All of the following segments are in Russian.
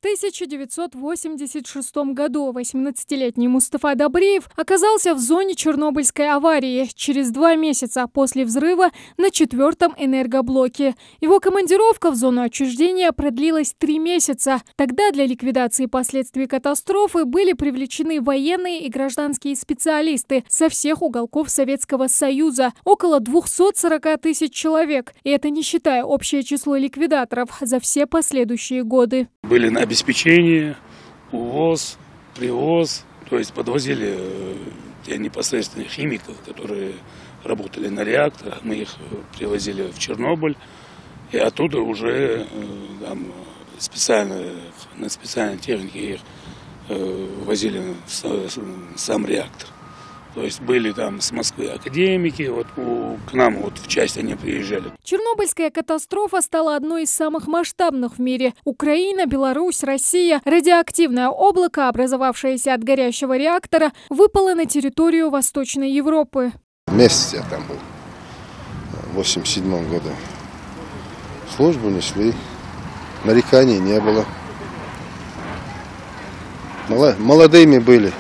1986 году 18-летний Мустафа Добреев оказался в зоне Чернобыльской аварии через 2 месяца после взрыва на 4-м энергоблоке. Его командировка в зону отчуждения продлилась 3 месяца. Тогда для ликвидации последствий катастрофы были привлечены военные и гражданские специалисты со всех уголков Советского Союза, около 240 тысяч человек. И это не считая общее число ликвидаторов за все последующие годы. Были на обеспечении, увоз, привоз, то есть подвозили те непосредственных химиков, которые работали на реакторах, мы их привозили в Чернобыль, и оттуда уже там, на специальной технике их возили в сам реактор. То есть были там с Москвы академики, к нам в часть они приезжали. Чернобыльская катастрофа стала одной из самых масштабных в мире. Украина, Беларусь, Россия. Радиоактивное облако, образовавшееся от горящего реактора, выпало на территорию Восточной Европы. Месяц я там был, в 1987 году. Службу несли, нареканий не было. Молодыми были.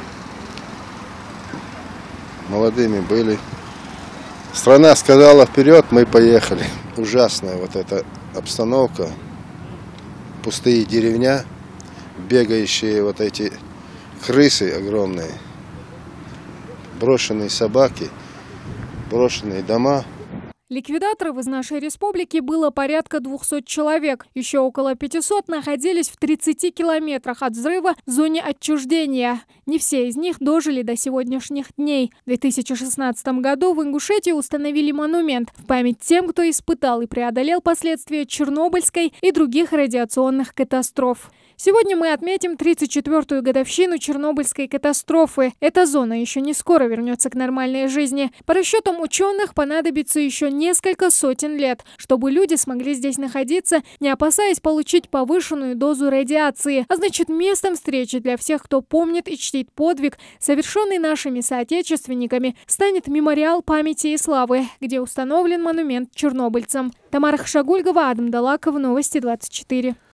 Страна сказала вперед, мы поехали. Ужасная вот эта обстановка. Пустые деревня, бегающие вот эти крысы огромные, брошенные собаки, брошенные дома. Ликвидаторов из нашей республики было порядка 200 человек. Еще около 500 находились в 30 километрах от взрыва в зоне отчуждения. Не все из них дожили до сегодняшних дней. В 2016 году в Ингушетии установили монумент в память тем, кто испытал и преодолел последствия Чернобыльской и других радиационных катастроф. Сегодня мы отметим 34-ю годовщину Чернобыльской катастрофы. Эта зона еще не скоро вернется к нормальной жизни. По расчетам ученых, понадобится еще несколько сотен лет, чтобы люди смогли здесь находиться, не опасаясь получить повышенную дозу радиации. А значит, местом встречи для всех, кто помнит и чтит подвиг, совершенный нашими соотечественниками, станет мемориал памяти и славы, где установлен монумент чернобыльцам. Тамара Хашагульгова, Адам Далаков, Новости 24.